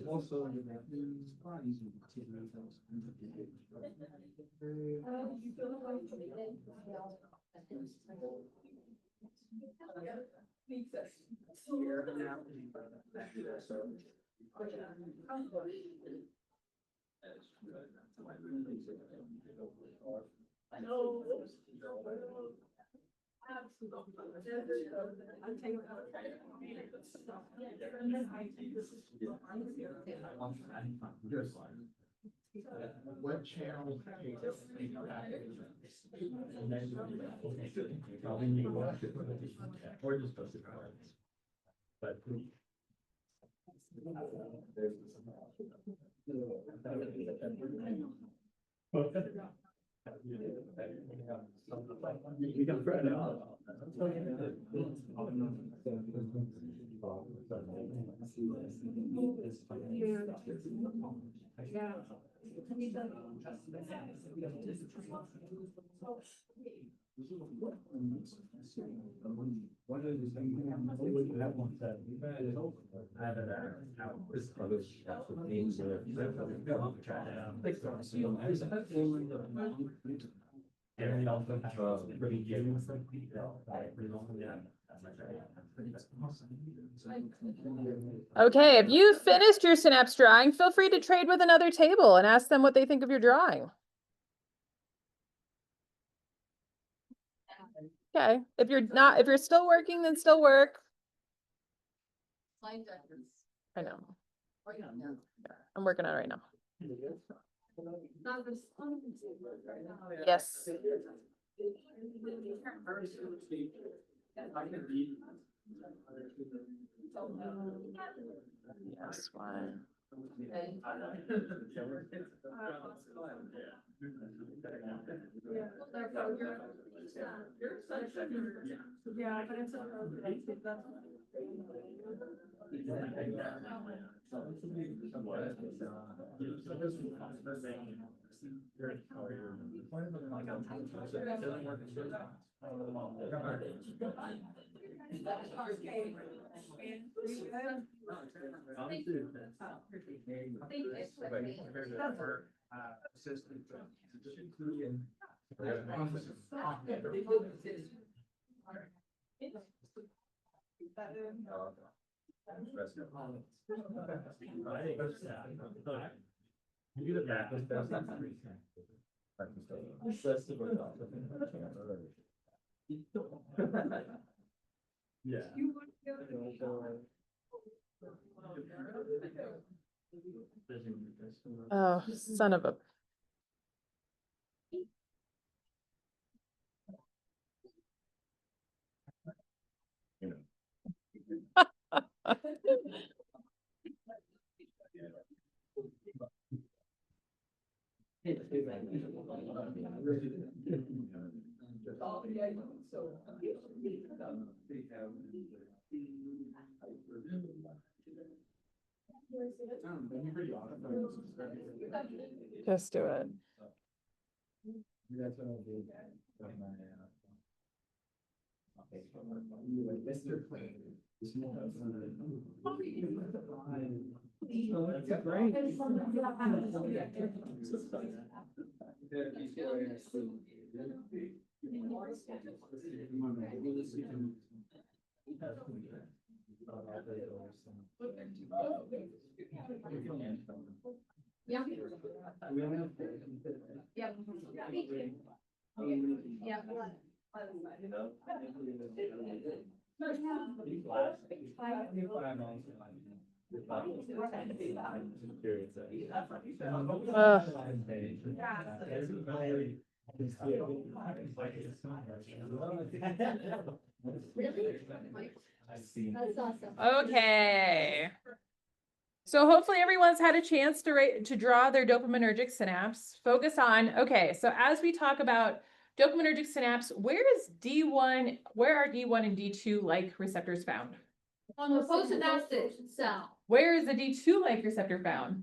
Also, what channel? Or just post it. But. We can spread it out. Okay, if you finished your synapse drawing, feel free to trade with another table and ask them what they think of your drawing. Okay, if you're still working, then still work. I know. I'm working on it right now. Yes. Yes, why? Yeah, but it's Yeah. Oh, son of a. Just do it. Okay. So hopefully everyone's had a chance to draw their dopaminergic synapse. Focus on, okay, so as we talk about dopaminergic synapse, where are D1 and D2-like receptors found? On the postsynaptic cell. Where is the D2-like receptor found?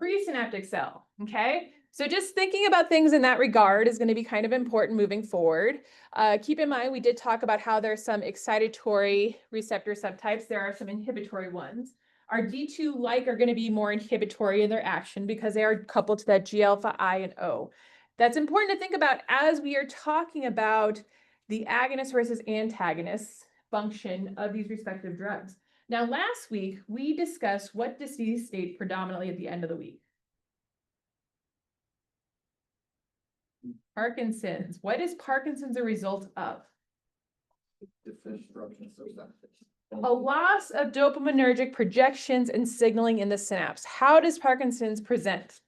Presynaptic cell, okay? So just thinking about things in that regard is going to be kind of important moving forward. Keep in mind, we did talk about how there's some excitatory receptor subtypes. There are some inhibitory ones. Our D2-like are going to be more inhibitory in their action because they are coupled to that G-alpha I and O. That's important to think about as we are talking about the agonist versus antagonist function of these respective drugs. Now, last week, we discussed what disease state predominantly at the end of the week. Parkinson's. What is Parkinson's a result of? A loss of dopaminergic projections and signaling in the synapse. How does Parkinson's present?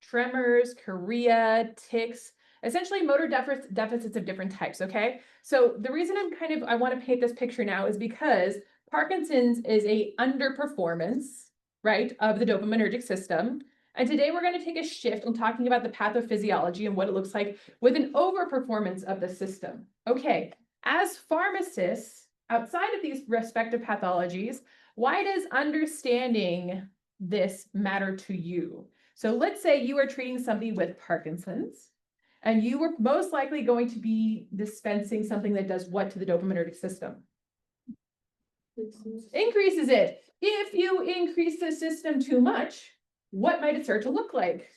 Tremors, chorea, tics, essentially motor deficits of different types, okay? So the reason I want to paint this picture now is because Parkinson's is a underperformance, right, of the dopaminergic system. And today we're going to take a shift in talking about the pathophysiology and what it looks like with an overperformance of the system. Okay, as pharmacists, outside of these respective pathologies, why does understanding this matter to you? So let's say you are treating somebody with Parkinson's, and you were most likely going to be dispensing something that does what to the dopaminergic system? Increases it. If you increase the system too much, what might it start to look like?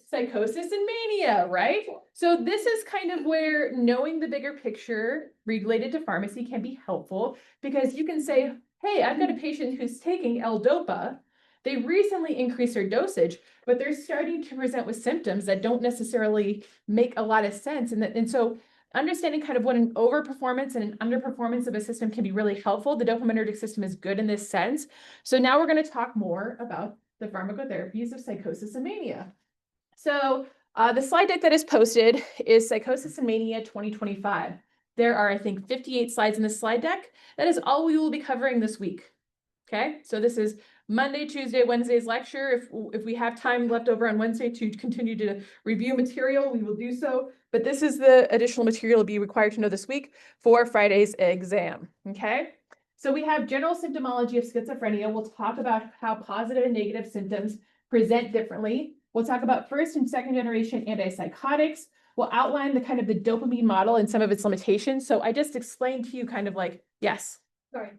Psychosis and mania, right? So this is kind of where knowing the bigger picture related to pharmacy can be helpful, because you can say, hey, I've got a patient who's taking L-Dopa. They recently increased their dosage, but they're starting to present with symptoms that don't necessarily make a lot of sense. And so understanding kind of what an overperformance and an underperformance of a system can be really helpful. The dopaminergic system is good in this sense. So now we're going to talk more about the pharmacotherapies of psychosis and mania. So the slide deck that is posted is Psychosis and Mania 2025. There are, I think, 58 slides in this slide deck. That is all we will be covering this week. Okay, so this is Monday, Tuesday, Wednesday's lecture. If we have time left over on Wednesday to continue to review material, we will do so. But this is the additional material to be required to know this week for Friday's exam. Okay, so we have general symptomology of schizophrenia. We'll talk about how positive and negative symptoms present differently. We'll talk about first and second generation antipsychotics. We'll outline the kind of the dopamine model and some of its limitations. So I just explained to you kind of like, yes. Sorry,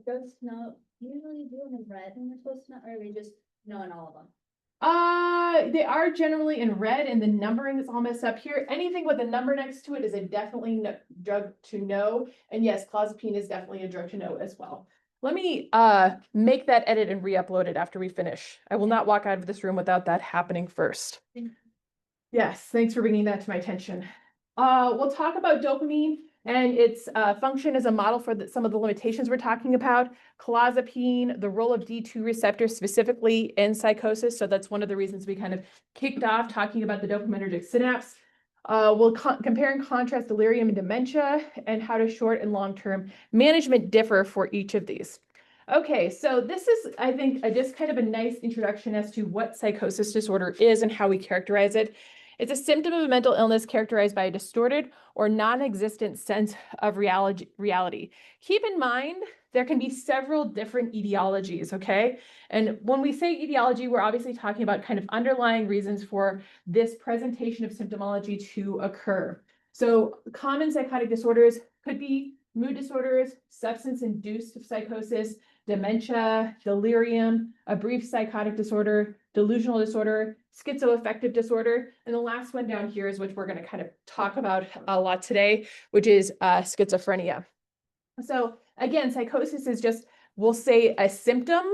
those no, usually do them in red when we're supposed to know, or are we just knowing all of them? They are generally in red, and the numbering is all messed up here. Anything with a number next to it is a definitely drug to know. And yes, clozapine is definitely a drug to know as well. Let me make that edit and re-upload it after we finish. I will not walk out of this room without that happening first. Yes, thanks for bringing that to my attention. We'll talk about dopamine and its function as a model for some of the limitations we're talking about. Clozapine, the role of D2 receptors specifically in psychosis. So that's one of the reasons we kind of kicked off talking about the dopaminergic synapse. We'll compare and contrast delirium and dementia, and how does short and long-term management differ for each of these. Okay, so this is, I think, just kind of a nice introduction as to what psychosis disorder is and how we characterize it. It's a symptom of a mental illness characterized by a distorted or non-existent sense of reality. Keep in mind, there can be several different etiologies, okay? And when we say etiology, we're obviously talking about kind of underlying reasons for this presentation of symptomology to occur. So common psychotic disorders could be mood disorders, substance-induced psychosis, dementia, delirium, a brief psychotic disorder, delusional disorder, schizoaffective disorder. And the last one down here is which we're going to kind of talk about a lot today, which is schizophrenia. So again, psychosis is just, we'll say, a symptom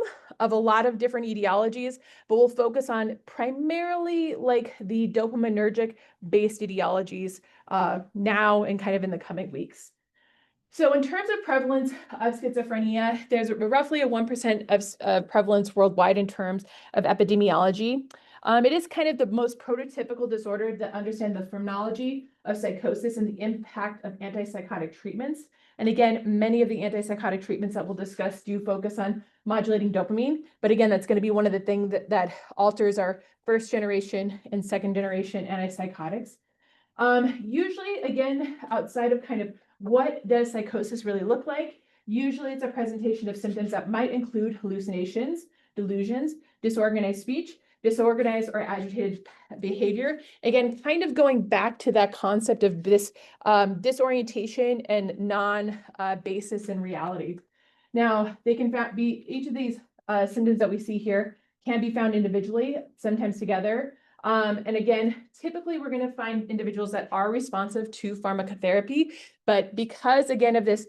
of a lot of different etiologies, but we'll focus on primarily like the dopaminergic based etiologies now and kind of in the coming weeks. So in terms of prevalence of schizophrenia, there's roughly a 1% of prevalence worldwide in terms of epidemiology. It is kind of the most prototypical disorder to understand the phrenology of psychosis and the impact of antipsychotic treatments. And again, many of the antipsychotic treatments that we'll discuss do focus on modulating dopamine. But again, that's going to be one of the things that alters our first generation and second generation antipsychotics. Usually, again, outside of kind of what does psychosis really look like? Usually it's a presentation of symptoms that might include hallucinations, delusions, disorganized speech, disorganized or agitated behavior. Again, kind of going back to that concept of this disorientation and non-basis in reality. Now, they can be, each of these symptoms that we see here can be found individually, sometimes together. And again, typically we're going to find individuals that are responsive to pharmacotherapy, but because again of this,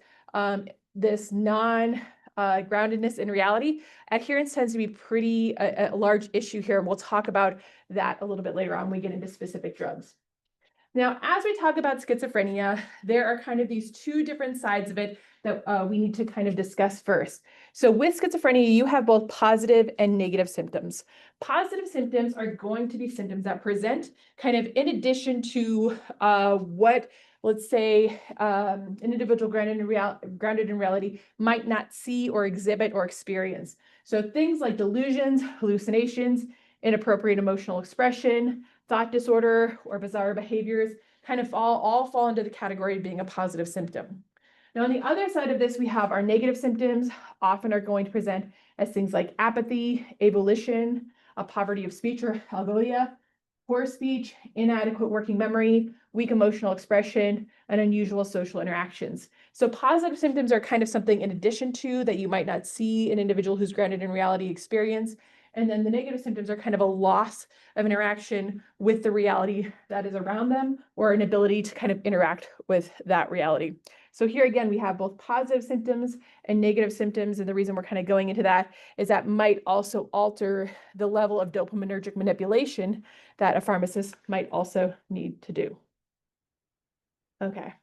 this groundedness in reality, adherence tends to be pretty a large issue here. And we'll talk about that a little bit later on when we get into specific drugs. Now, as we talk about schizophrenia, there are kind of these two different sides of it that we need to kind of discuss first. So with schizophrenia, you have both positive and negative symptoms. Positive symptoms are going to be symptoms that present kind of in addition to what, let's say, an individual grounded in reality might not see or exhibit or experience. So things like delusions, hallucinations, inappropriate emotional expression, thought disorder, or bizarre behaviors kind of all fall into the category of being a positive symptom. Now, on the other side of this, we have our negative symptoms often are going to present as things like apathy, avolition, a poverty of speech or algolia, poor speech, inadequate working memory, weak emotional expression, and unusual social interactions. So positive symptoms are kind of something in addition to that you might not see an individual who's grounded in reality experience. And then the negative symptoms are kind of a loss of interaction with the reality that is around them or an ability to kind of interact with that reality. So here again, we have both positive symptoms and negative symptoms. And the reason we're kind of going into that is that might also alter the level of dopaminergic manipulation that a pharmacist might also need to do. Okay.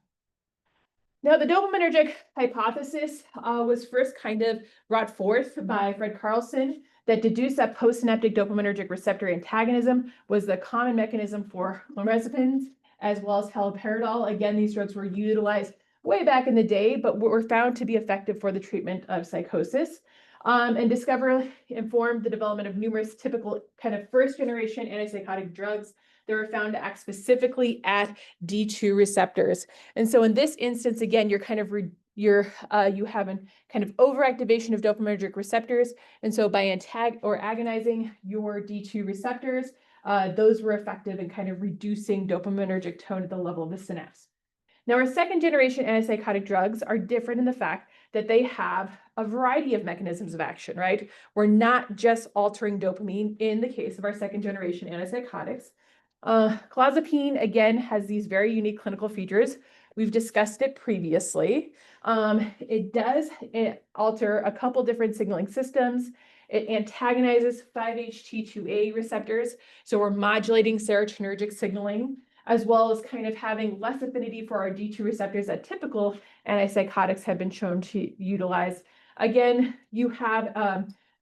Now, the dopaminergic hypothesis was first kind of brought forth by Fred Carlson that deduced that postsynaptic dopaminergic receptor antagonism was the common mechanism for lorazepams, as well as haloperidol. Again, these drugs were utilized way back in the day, but were found to be effective for the treatment of psychosis. And discovery informed the development of numerous typical kind of first-generation antipsychotic drugs that were found to act specifically at D2 receptors. And so in this instance, again, you're kind of you have a kind of overactivation of dopaminergic receptors. And so by agonizing your D2 receptors, those were effective in kind of reducing dopaminergic tone at the level of the synapse. Now, our second generation antipsychotic drugs are different in the fact that they have a variety of mechanisms of action, right? We're not just altering dopamine in the case of our second generation antipsychotics. Clozapine, again, has these very unique clinical features. We've discussed it previously. It does alter a couple different signaling systems. It antagonizes 5-HT2A receptors. So we're modulating serotonergic signaling, as well as kind of having less affinity for our D2 receptors that typical antipsychotics have been shown to utilize. Again, you have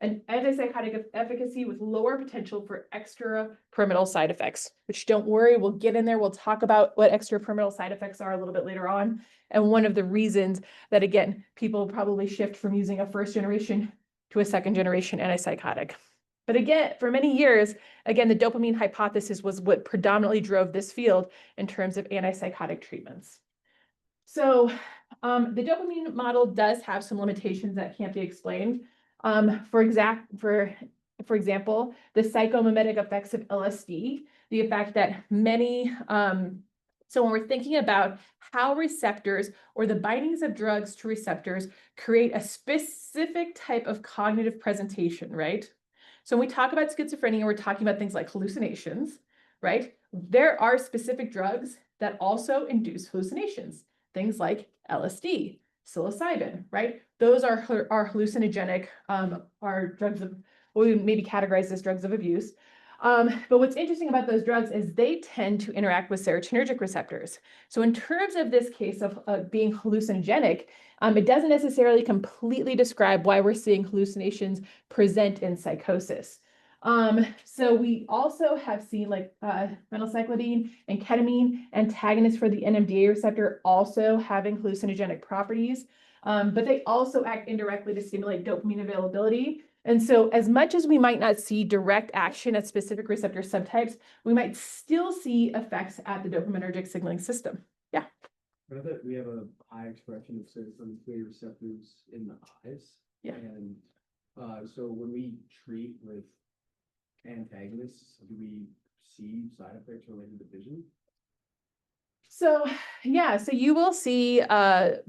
an antipsychotic efficacy with lower potential for extrapyramidal side effects, which don't worry, we'll get in there. We'll talk about what extrapyramidal side effects are a little bit later on. And one of the reasons that, again, people probably shift from using a first generation to a second generation antipsychotic. But again, for many years, again, the dopamine hypothesis was what predominantly drove this field in terms of antipsychotic treatments. So the dopamine model does have some limitations that can't be explained. For example, the psychomimetic effects of LSD, the effect that many, so when we're thinking about how receptors or the bindings of drugs to receptors create a specific type of cognitive presentation, right? So when we talk about schizophrenia, we're talking about things like hallucinations, right? There are specific drugs that also induce hallucinations, things like LSD, psilocybin, right? Those are hallucinogenic, are drugs of, what we would maybe categorize as drugs of abuse. But what's interesting about those drugs is they tend to interact with serotonergic receptors. So in terms of this case of being hallucinogenic, it doesn't necessarily completely describe why we're seeing hallucinations present in psychosis. So we also have seen like phenylcyclidine and ketamine antagonists for the NMDA receptor also having hallucinogenic properties, but they also act indirectly to stimulate dopamine availability. And so as much as we might not see direct action at specific receptor subtypes, we might still see effects at the dopaminergic signaling system. Yeah. I know that we have a high expression of serotonin 3 receptors in the eyes. Yeah. And So when we treat with antagonists, do we see side effects related to vision? So, yeah, so you will see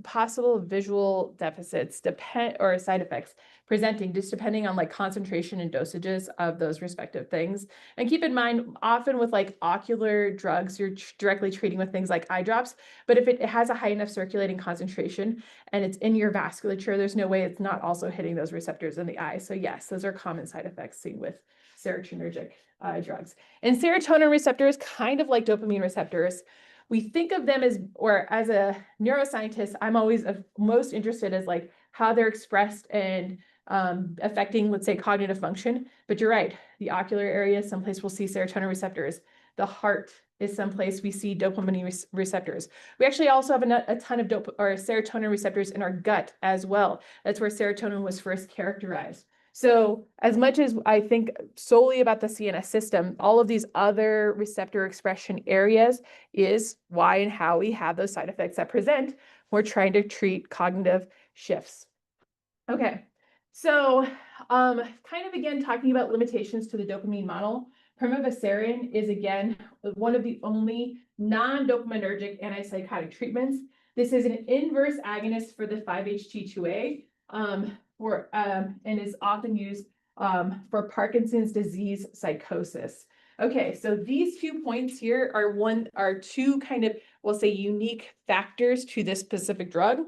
possible visual deficits or side effects presenting just depending on like concentration and dosages of those respective things. And keep in mind, often with like ocular drugs, you're directly treating with things like eye drops, but if it has a high enough circulating concentration and it's in your vasculature, there's no way it's not also hitting those receptors in the eye. So yes, those are common side effects seen with serotonergic drugs. And serotonin receptors, kind of like dopamine receptors, we think of them as, or as a neuroscientist, I'm always most interested as like how they're expressed and affecting, let's say, cognitive function. But you're right, the ocular area, someplace we'll see serotonin receptors. The heart is someplace we see dopamine receptors. We actually also have a ton of serotonin receptors in our gut as well. That's where serotonin was first characterized. So as much as I think solely about the CNS system, all of these other receptor expression areas is why and how we have those side effects that present. We're trying to treat cognitive shifts. Okay, so kind of again talking about limitations to the dopamine model. Pimavanserin is again one of the only non-dopaminergic antipsychotic treatments. This is an inverse agonist for the 5-HT2A and is often used for Parkinson's disease psychosis. Okay, so these 2 points here are two kind of, we'll say, unique factors to this specific drug.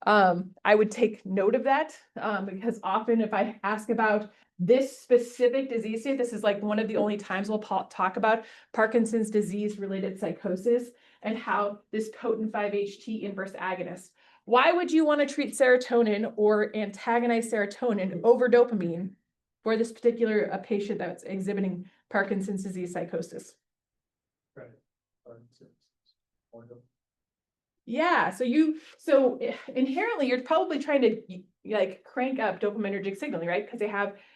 I would take note of that because often if I ask about this specific disease state, this is like one of the only times we'll talk about Parkinson's disease related psychosis and how this potent 5-HT inverse agonist. Why would you want to treat serotonin or antagonize serotonin over dopamine for this particular patient that's exhibiting Parkinson's disease psychosis? Right. Yeah, so inherently you're probably trying to like crank up dopaminergic signaling, right? Because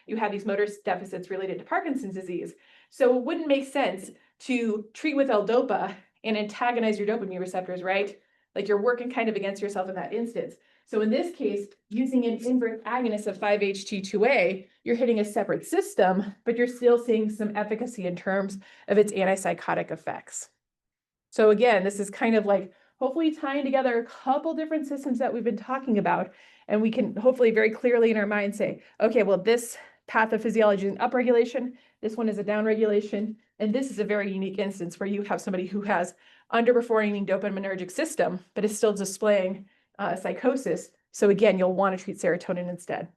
you have these motor deficits related to Parkinson's disease. So it wouldn't make sense to treat with L-DOPA and antagonize your dopamine receptors, right? Like you're working kind of against yourself in that instance. So in this case, using an inverse agonist of 5-HT2A, you're hitting a separate system, but you're still seeing some efficacy in terms of its antipsychotic effects. So again, this is kind of like hopefully tying together a couple different systems that we've been talking about, and we can hopefully very clearly in our mind say, okay, well, this pathophysiology is an upregulation, this one is a downregulation, and this is a very unique instance where you have somebody who has underperforming dopaminergic system, but is still displaying psychosis. So again, you'll want to treat serotonin instead.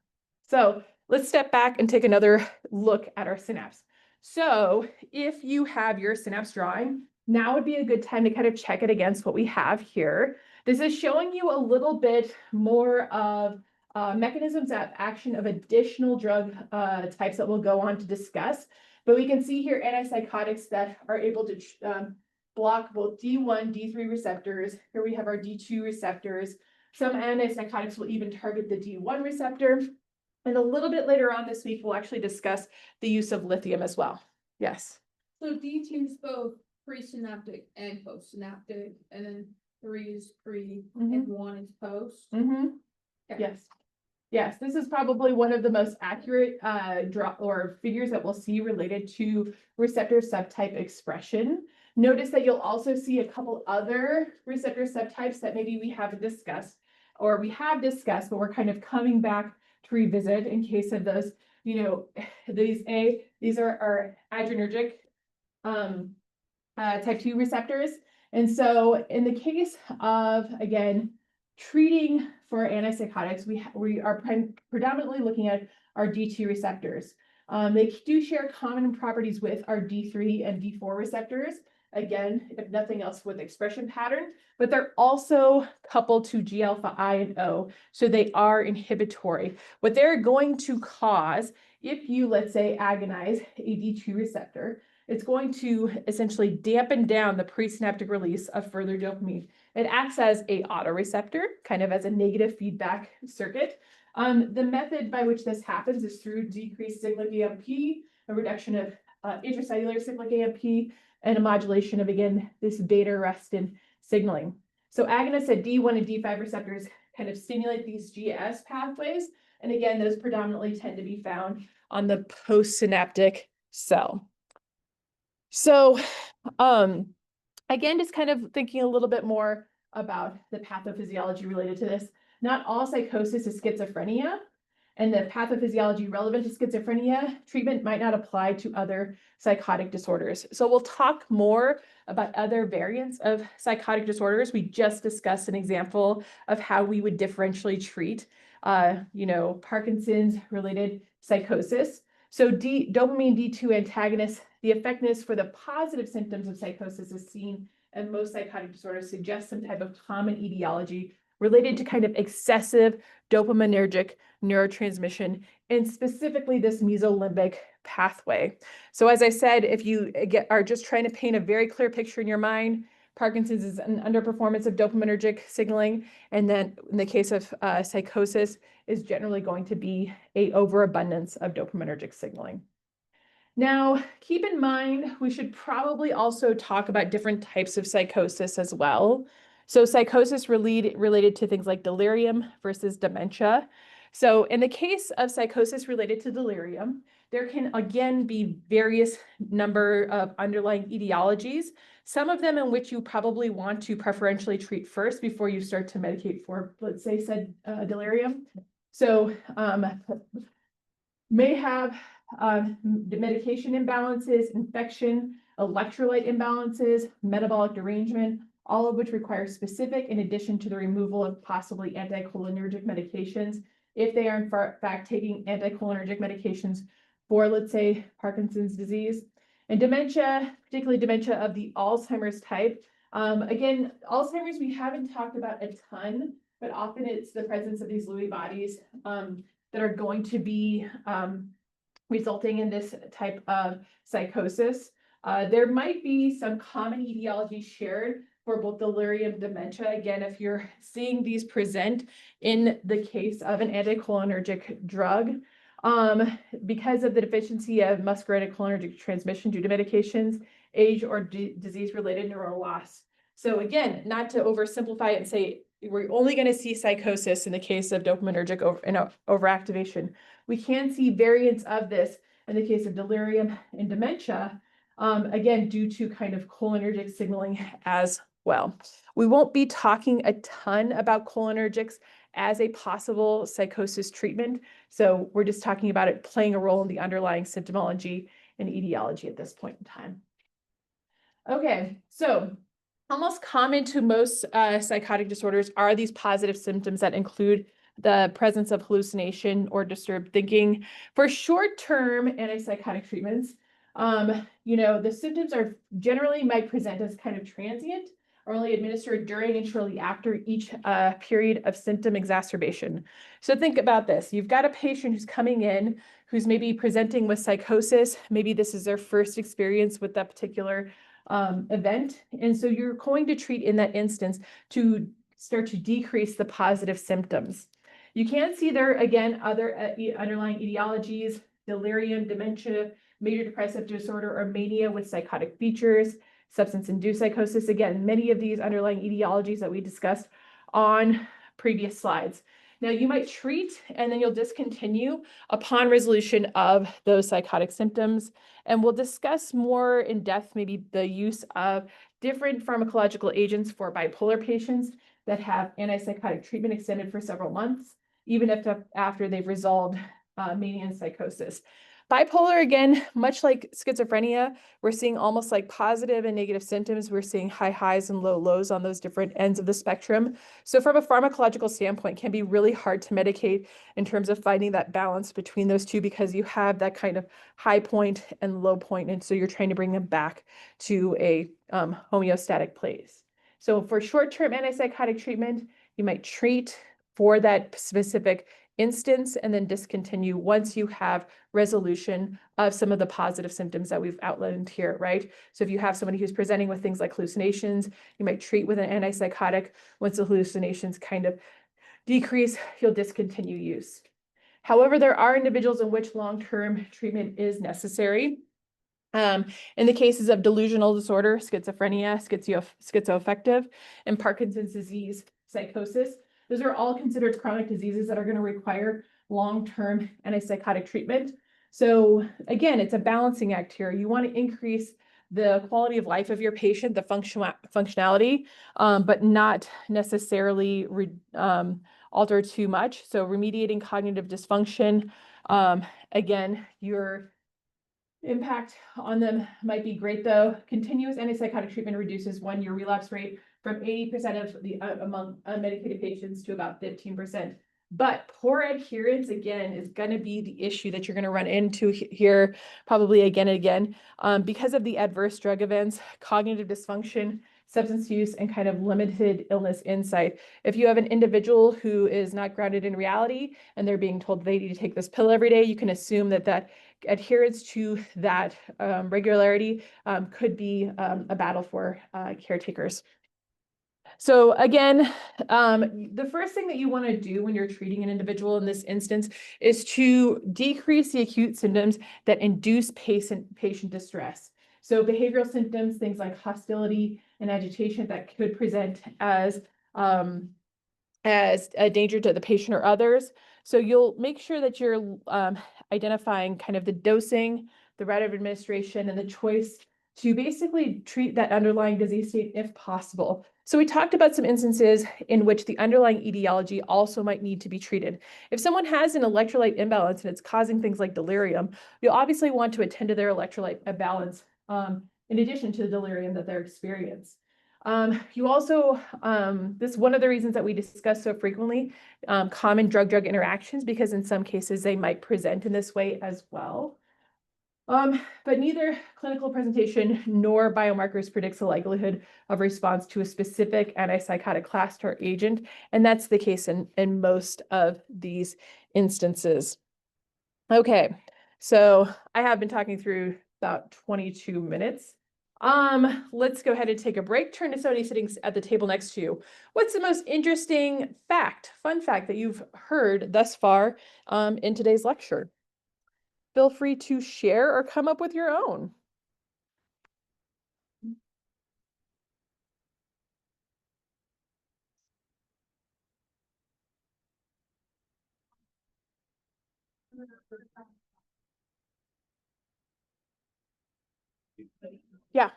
So let's step back and take another look at our synapse. So if you have your synapse drawing, now would be a good time to kind of check it against what we have here. This is showing you a little bit more of mechanisms of action of additional drug types that we'll go on to discuss. But we can see here antipsychotics that are able to block both D1, D3 receptors. Here we have our D2 receptors. Some antipsychotics will even target the D1 receptor. And a little bit later on this week, we'll actually discuss the use of lithium as well. Yes. So D2 is both presynaptic and postsynaptic, and then 3 is pre and 1 is post. Mm-hmm. Okay. Yes. Yes, this is probably one of the most accurate figures that we'll see related to receptor subtype expression. Notice that you'll also see a couple other receptor subtypes that maybe we haven't discussed, or we have discussed, but we're kind of coming back to revisit in case of those, these are our adrenergic type 2 receptors. And so in the case of, again, treating for antipsychotics, we are predominantly looking at our D2 receptors. They do share common properties with our D3 and D4 receptors. Again, if nothing else with expression pattern, but they're also coupled to G alpha I and O. So they are inhibitory. What they're going to cause, if you, let's say, agonize a D2 receptor, it's going to essentially dampen down the presynaptic release of further dopamine. It acts as a autoreceptor, kind of as a negative feedback circuit. The method by which this happens is through decreased cyclic AMP, a reduction of intracellular cyclic AMP, and a modulation of, again, this beta-arrestin signaling. So agonists at D1 and D5 receptors kind of stimulate these GS pathways. And again, those predominantly tend to be found on the postsynaptic cell. So, again, just kind of thinking a little bit more about the pathophysiology related to this. Not all psychosis is schizophrenia, and the pathophysiology relevant to schizophrenia treatment might not apply to other psychotic disorders. So we'll talk more about other variants of psychotic disorders. We just discussed an example of how we would differentially treat, Parkinson's related psychosis. So dopamine D2 antagonists, the effectiveness for the positive symptoms of psychosis is seen in most psychotic disorders, suggests some type of common etiology related to kind of excessive dopaminergic neurotransmission, and specifically this mesolimbic pathway. So as I said, if you are just trying to paint a very clear picture in your mind, Parkinson's is an underperformance of dopaminergic signaling, and then in the case of psychosis is generally going to be a overabundance of dopaminergic signaling. Now, keep in mind, we should probably also talk about different types of psychosis as well. So psychosis related to things like delirium versus dementia. So in the case of psychosis related to delirium, there can again be various number of underlying etiologies, some of them in which you probably want to preferentially treat first before you start to medicate for, let's say, said delirium. So may have medication imbalances, infection, electrolyte imbalances, metabolic derangement, all of which require specific in addition to the removal of possibly anticholinergic medications. If they are in fact taking anticholinergic medications for, let's say, Parkinson's disease. And dementia, particularly dementia of the Alzheimer's type. Again, Alzheimer's we haven't talked about a ton, but often it's the presence of these Lewy bodies that are going to be resulting in this type of psychosis. There might be some common etiology shared for both delirium and dementia. Again, if you're seeing these present in the case of an anticholinergic drug, because of the deficiency of muscarinic cholinergic transmission due to medications, age, or disease-related neural loss. So again, not to oversimplify it and say we're only going to see psychosis in the case of dopaminergic overactivation. We can see variants of this in the case of delirium and dementia, again, due to kind of cholinergic signaling as well. We won't be talking a ton about cholinergics as a possible psychosis treatment. So we're just talking about it playing a role in the underlying symptomology and etiology at this point in time. Okay, so almost common to most psychotic disorders are these positive symptoms that include the presence of hallucination or disturbed thinking. For short-term antipsychotic treatments, the symptoms are generally might present as kind of transient or only administered during and shortly after each period of symptom exacerbation. So think about this. You've got a patient who's coming in who's maybe presenting with psychosis. Maybe this is their first experience with that particular event. And so you're going to treat in that instance to start to decrease the positive symptoms. You can see there, again, other underlying etiologies, delirium, dementia, major depressive disorder, or mania with psychotic features, substance-induced psychosis. Again, many of these underlying etiologies that we discussed on previous slides. Now, you might treat and then you'll discontinue upon resolution of those psychotic symptoms. And we'll discuss more in depth, maybe the use of different pharmacological agents for bipolar patients that have antipsychotic treatment extended for several months, even if after they've resolved mania and psychosis. Bipolar, again, much like schizophrenia, we're seeing almost like positive and negative symptoms. We're seeing high highs and low lows on those different ends of the spectrum. So from a pharmacological standpoint, it can be really hard to medicate in terms of finding that balance between those two because you have that kind of high point and low point, and so you're trying to bring them back to a homeostatic place. So for short-term antipsychotic treatment, you might treat for that specific instance and then discontinue once you have resolution of some of the positive symptoms that we've outlined here, right? So if you have somebody who's presenting with things like hallucinations, you might treat with an antipsychotic. Once the hallucinations kind of decrease, you'll discontinue use. However, there are individuals in which long-term treatment is necessary. In the cases of delusional disorder, schizophrenia, schizoaffective, and Parkinson's disease psychosis, Those are all considered chronic diseases that are going to require long-term antipsychotic treatment. So again, it's a balancing act here. You want to increase the quality of life of your patient, the functionality, but not necessarily alter too much. So remediating cognitive dysfunction, again, your impact on them might be great though. Continuous antipsychotic treatment reduces 1-year relapse rate from 80% of the among unmedicated patients to about 15%. But poor adherence, again, is going to be the issue that you're going to run into here probably again and again because of the adverse drug events, cognitive dysfunction, substance use, and kind of limited illness insight. If you have an individual who is not grounded in reality and they're being told they need to take this pill every day, you can assume that that adherence to that regularity could be a battle for caretakers. So again, the first thing that you want to do when you're treating an individual in this instance is to decrease the acute symptoms that induce patient distress. So behavioral symptoms, things like hostility and agitation that could present as a danger to the patient or others. So you'll make sure that you're identifying kind of the dosing, the route of administration, and the choice to basically treat that underlying disease state if possible. So we talked about some instances in which the underlying etiology also might need to be treated. If someone has an electrolyte imbalance and it's causing things like delirium, you'll obviously want to attend to their electrolyte imbalance in addition to the delirium that they're experiencing. You also, this is one of the reasons that we discuss so frequently, common drug-drug interactions, because in some cases they might present in this way as well. But neither clinical presentation nor biomarkers predicts the likelihood of response to a specific antipsychotic class or agent, and that's the case in most of these instances. Okay, so I have been talking through about 22 minutes. Let's go ahead and take a break. Turn to somebody sitting at the table next to you. What's the most interesting fun fact that you've heard thus far in today's lecture? Feel free to share or come up with your own. Yeah.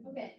Okay.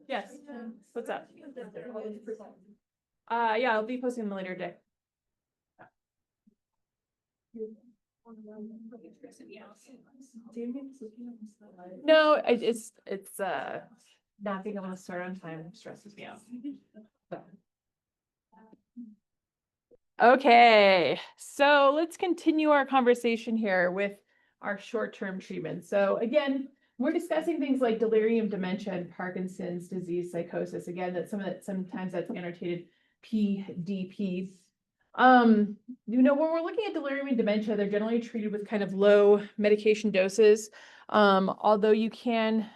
Yes. What's up? Yeah, I'll be posting them later today. No, it's not being able to start on time stresses me out. Okay, so let's continue our conversation here with our short-term treatment. So again, we're discussing things like delirium, dementia, and Parkinson's disease psychosis. Again, sometimes that's annotated PDP. When we're looking at delirium and dementia, they're generally treated with kind of low medication doses. Although you can,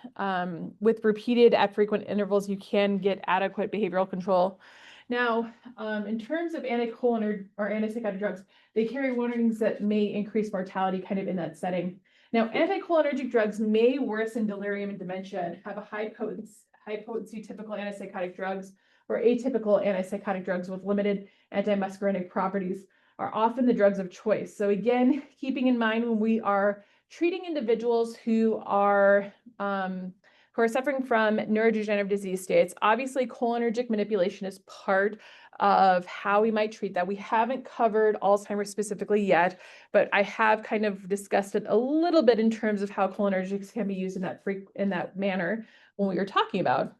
with repeated at frequent intervals, you can get adequate behavioral control. Now, in terms of anticholinergic or antipsychotic drugs, they carry warnings that may increase mortality kind of in that setting. Now, anticholinergic drugs may worsen delirium and dementia and have a high potency typical antipsychotic drugs or atypical antipsychotic drugs with limited antimuscarinic properties are often the drugs of choice. So again, keeping in mind when we are treating individuals who are suffering from neurodegenerative disease states, obviously cholinergic manipulation is part of how we might treat that. We haven't covered Alzheimer's specifically yet, but I have kind of discussed it a little bit in terms of how cholinergics can be used in that manner when we were talking about,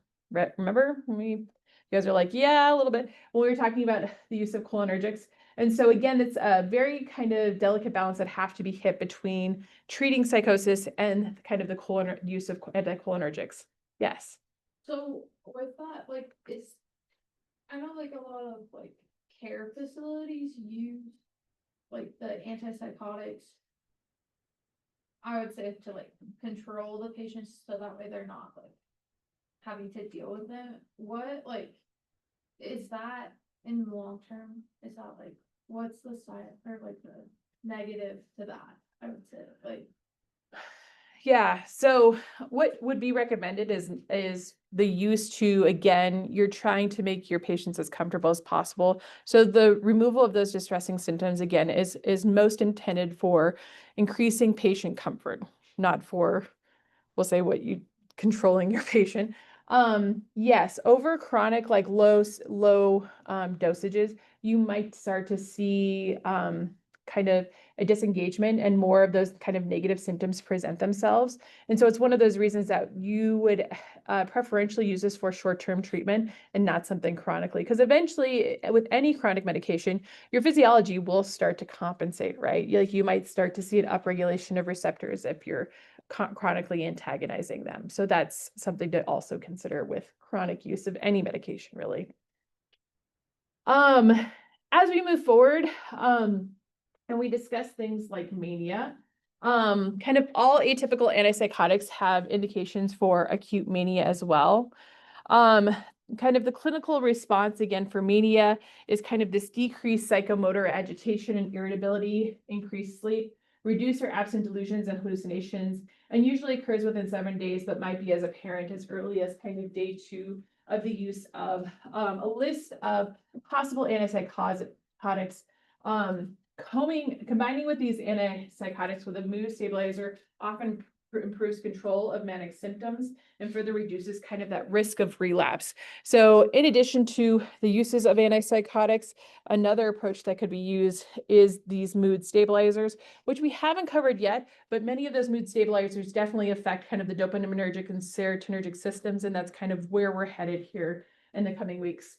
remember when you guys are like, yeah, a little bit, when we were talking about the use of cholinergics. And so again, it's a very kind of delicate balance that have to be hit between treating psychosis and kind of the use of anticholinergics. Yes. So with that, like, I know like a lot of like care facilities use like the antipsychotics. I would say to like control the patients so that way they're not like having to deal with them. What like is that in the long term? Is that like what's the side or like the negative to that? I would say like Yeah, so what would be recommended is the use to, again, you're trying to make your patients as comfortable as possible. So the removal of those distressing symptoms, again, is most intended for increasing patient comfort, not for, we'll say, controlling your patient. Yes, over chronic, like low dosages, you might start to see kind of a disengagement and more of those kind of negative symptoms present themselves. And so it's one of those reasons that you would preferentially use this for short-term treatment and not something chronically. Because eventually, with any chronic medication, your physiology will start to compensate, right? Like you might start to see an upregulation of receptors if you're chronically antagonizing them. So that's something to also consider with chronic use of any medication, really. As we move forward, and we discuss things like mania, kind of all atypical antipsychotics have indications for acute mania as well. Kind of the clinical response again for mania is kind of this decreased psychomotor agitation and irritability, increased sleep, reduced or absent delusions and hallucinations, and usually occurs within 7 days, but might be as apparent as early as kind of day 2 of the use of a list of possible antipsychotics. Combining with these antipsychotics with a mood stabilizer often improves control of manic symptoms and further reduces kind of that risk of relapse. So in addition to the uses of antipsychotics, another approach that could be used is these mood stabilizers, which we haven't covered yet, but many of those mood stabilizers definitely affect kind of the dopaminergic and serotonergic systems, and that's kind of where we're headed here in the coming weeks.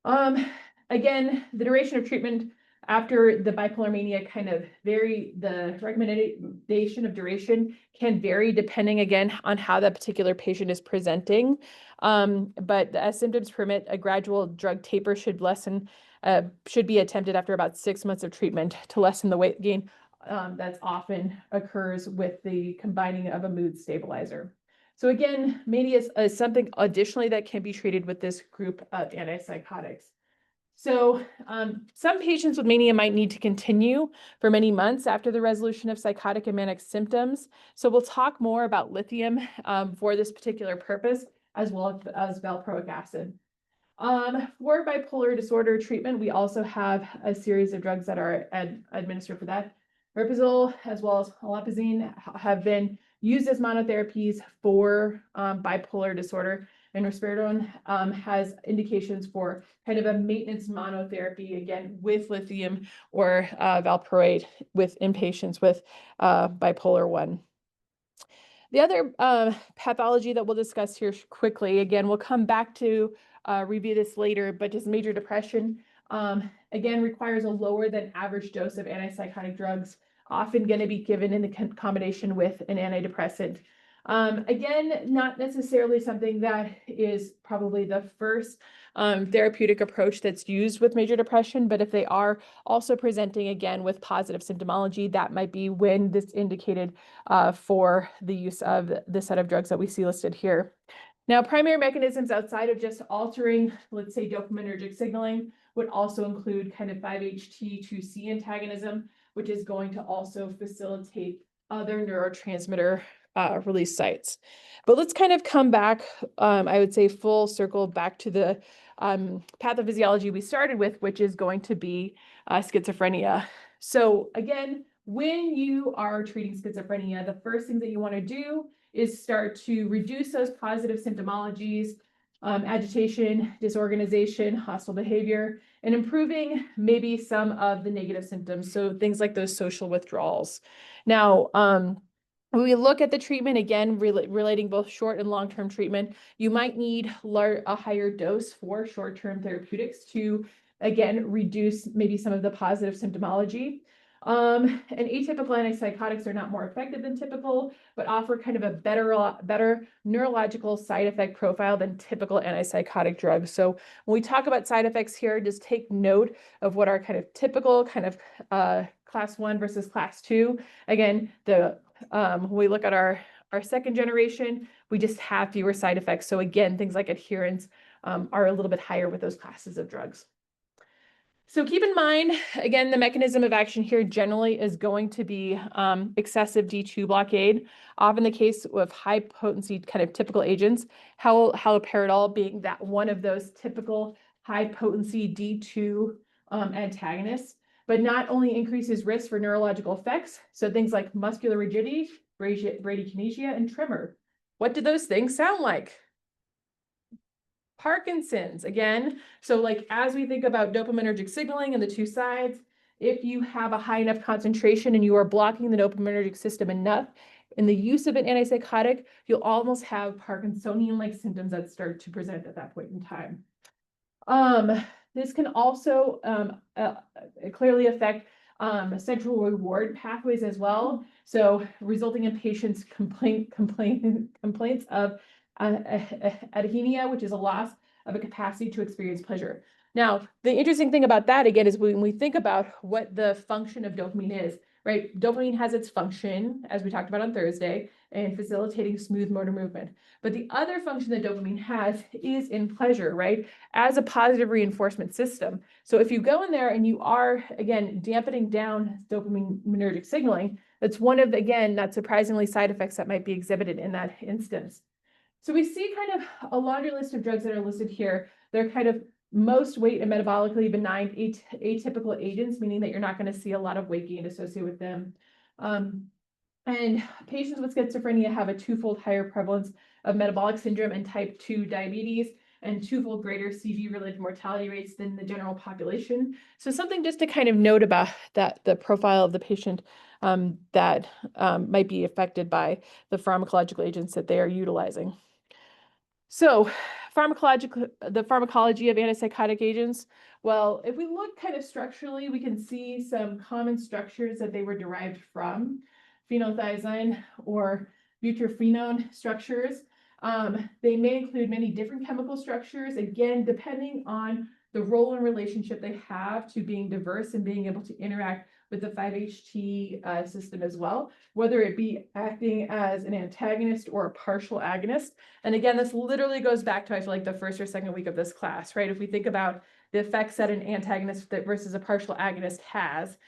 Again, the duration of treatment after the bipolar mania kind of vary. The recommendation of duration can vary depending again on how that particular patient is presenting. But as symptoms permit, a gradual drug taper should be attempted after about 6 months of treatment to lessen the weight gain that often occurs with the combining of a mood stabilizer. So again, mania is something additionally that can be treated with this group of antipsychotics. So some patients with mania might need to continue for many months after the resolution of psychotic and manic symptoms. So we'll talk more about lithium for this particular purpose, as well as valproic acid. For bipolar disorder treatment, we also have a series of drugs that are administered for that. Rapizole as well as olanzapine have been used as monotherapies for bipolar disorder, and risperidone has indications for kind of a maintenance monotherapy, again, with lithium or valproate in patients with bipolar 1. The other pathology that we'll discuss here quickly, again, we'll come back to review this later, but just major depression, again, requires a lower than average dose of antipsychotic drugs, often going to be given in the combination with an antidepressant. Again, not necessarily something that is probably the first therapeutic approach that's used with major depression, but if they are also presenting again with positive symptomology, that might be when this indicated for the use of the set of drugs that we see listed here. Now, primary mechanisms outside of just altering, let's say, dopaminergic signaling would also include kind of 5-HT2C antagonism, which is going to also facilitate other neurotransmitter release sites. But let's kind of come back, I would say full circle back to the pathophysiology we started with, which is going to be schizophrenia. So again, when you are treating schizophrenia, the first thing that you want to do is start to reduce those positive symptomologies, agitation, disorganization, hostile behavior, and improving maybe some of the negative symptoms. So things like those social withdrawals. Now, when we look at the treatment, again, relating both short and long-term treatment, you might need a higher dose for short-term therapeutics to, again, reduce maybe some of the positive symptomology. And atypical antipsychotics are not more effective than typical, but offer kind of a better neurological side effect profile than typical antipsychotic drugs. So when we talk about side effects here, just take note of what are kind of typical kind of class 1 versus class 2. Again, when we look at our second generation, we just have fewer side effects. So again, things like adherence are a little bit higher with those classes of drugs. So keep in mind, again, the mechanism of action here generally is going to be excessive D2 blockade, often the case with high potency kind of typical agents, haloperidol being that one of those typical high potency D2 antagonists, but not only increases risk for neurological effects, so things like muscular rigidity, bradykinesia, and tremor. What do those things sound like? Parkinson's again. So like as we think about dopaminergic signaling and the two sides, if you have a high enough concentration and you are blocking the dopaminergic system enough in the use of an antipsychotic, you'll almost have Parkinsonian-like symptoms that start to present at that point in time. This can also clearly affect central reward pathways as well. So resulting in patients complaints of akathisia, which is a loss of a capacity to experience pleasure. Now, the interesting thing about that, again, is when we think about what the function of dopamine is, right? Dopamine has its function, as we talked about on Thursday, in facilitating smooth motor movement. But the other function that dopamine has is in pleasure, right? As a positive reinforcement system. So if you go in there and you are, again, dampening down dopaminergic signaling, that's one of, again, not surprisingly, side effects that might be exhibited in that instance. So we see kind of a laundry list of drugs that are listed here. They're kind of most weight and metabolically benign atypical agents, meaning that you're not going to see a lot of weight gain associated with them. And patients with schizophrenia have a twofold higher prevalence of metabolic syndrome and type 2 diabetes, and twofold greater CV-related mortality rates than the general population. So something just to kind of note about that, the profile of the patient that might be affected by the pharmacological agents that they are utilizing. So the pharmacology of antipsychotic agents. Well, if we look kind of structurally, we can see some common structures that they were derived from. Phenothiazine or butyrophenone structures. They may include many different chemical structures, again, depending on the role and relationship they have to being diverse and being able to interact with the 5-HT system as well, whether it be acting as an antagonist or a partial agonist. And again, this literally goes back to, I feel like, the first or second week of this class, right? If we think about the effects that an antagonist versus a partial agonist has,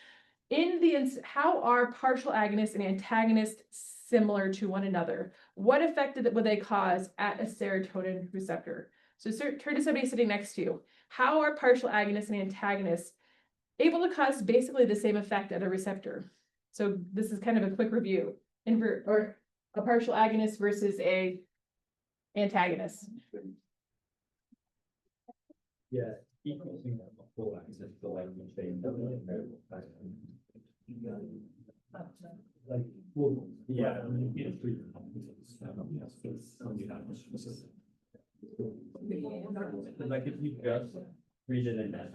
how are partial agonists and antagonists similar to one another? What effect would they cause at a serotonin receptor? So turn to somebody sitting next to you. How are partial agonists and antagonists able to cause basically the same effect at a receptor? So this is kind of a quick review. Or a partial agonist versus a antagonist. Yeah. Full access to like well, yeah, like if you just read it in that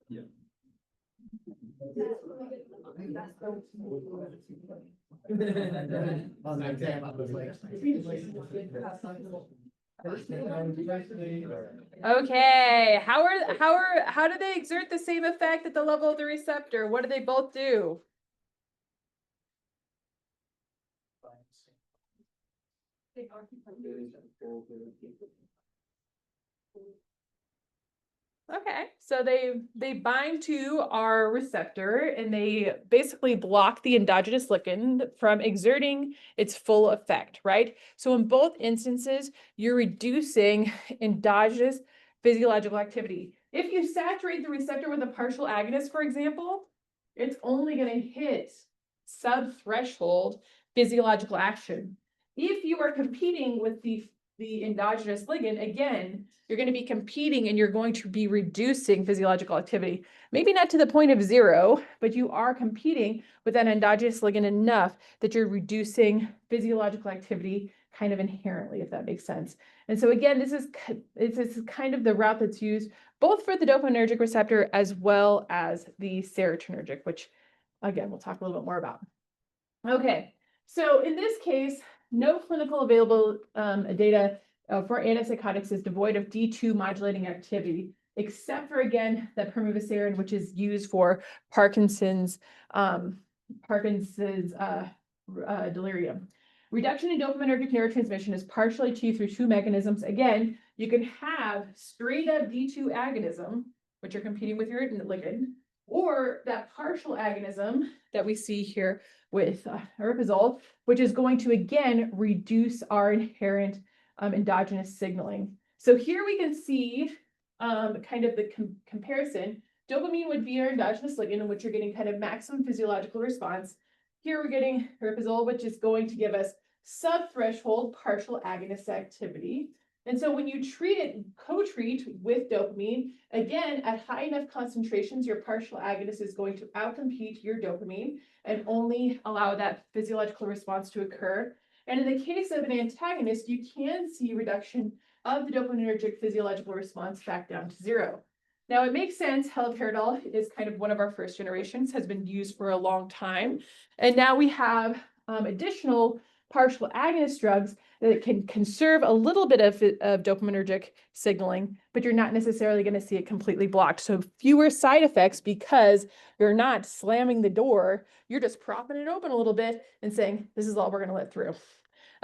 yeah. Okay, how do they exert the same effect at the level of the receptor? What do they both do? Okay, so they bind to our receptor and they basically block the endogenous ligand from exerting its full effect, right? So in both instances, you're reducing endogenous physiological activity. If you saturate the receptor with a partial agonist, for example, it's only going to hit sub-threshold physiological action. If you are competing with the endogenous ligand, again, you're going to be competing and you're going to be reducing physiological activity. Maybe not to the point of zero, but you are competing with that endogenous ligand enough that you're reducing physiological activity kind of inherently, if that makes sense. And so again, this is kind of the route that's used both for the dopaminergic receptor as well as the serotonergic, which again, we'll talk a little bit more about. Okay, so in this case, no clinical available data for antipsychotics is devoid of D2 modulating activity, except for, again, the pimavanserin, which is used for Parkinson's delirium. Reduction in dopaminergic neurotransmission is partially achieved through two mechanisms. Again, you can have straight up D2 agonism, which are competing with your ligand, or that partial agonism that we see here with aripiprazole, which is going to, again, reduce our inherent endogenous signaling. So here we can see kind of the comparison. Dopamine would be our endogenous ligand in which you're getting kind of maximum physiological response. Here we're getting aripiprazole, which is going to give us sub-threshold partial agonist activity. And so when you treat it, co-treat with dopamine, again, at high enough concentrations, your partial agonist is going to outcompete your dopamine and only allow that physiological response to occur. And in the case of an antagonist, you can see reduction of the dopaminergic physiological response back down to zero. Now, it makes sense. Haloperidol is kind of one of our first generations, has been used for a long time. And now we have additional partial agonist drugs that can conserve a little bit of dopaminergic signaling, but you're not necessarily going to see it completely blocked. So fewer side effects because you're not slamming the door. You're just propping it open a little bit and saying, this is all we're going to let through.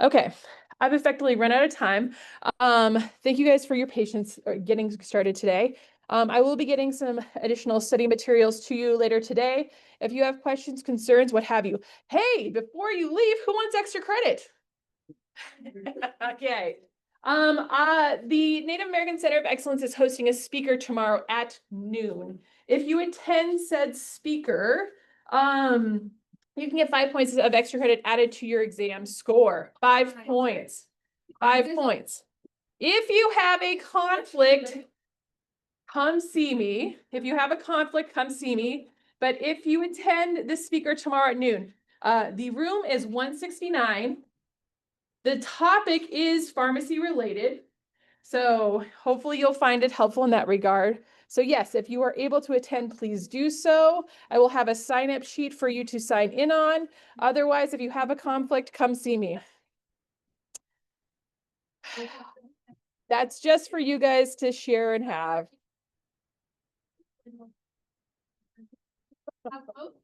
Okay, I've effectively run out of time. Thank you guys for your patience getting started today. I will be getting some additional study materials to you later today. If you have questions, concerns, what have you. Hey, before you leave, who wants extra credit? Okay. The Native American Center of Excellence is hosting a speaker tomorrow at noon. If you attend said speaker, you can get 5 points of extra credit added to your exam score. 5 points. 5 points. If you have a conflict, come see me. If you have a conflict, come see me. But if you attend the speaker tomorrow at noon, the room is 169. The topic is pharmacy related. So hopefully you'll find it helpful in that regard. So yes, if you are able to attend, please do so. I will have a sign-up sheet for you to sign in on. Otherwise, if you have a conflict, come see me. That's just for you guys to share and have. Have hope.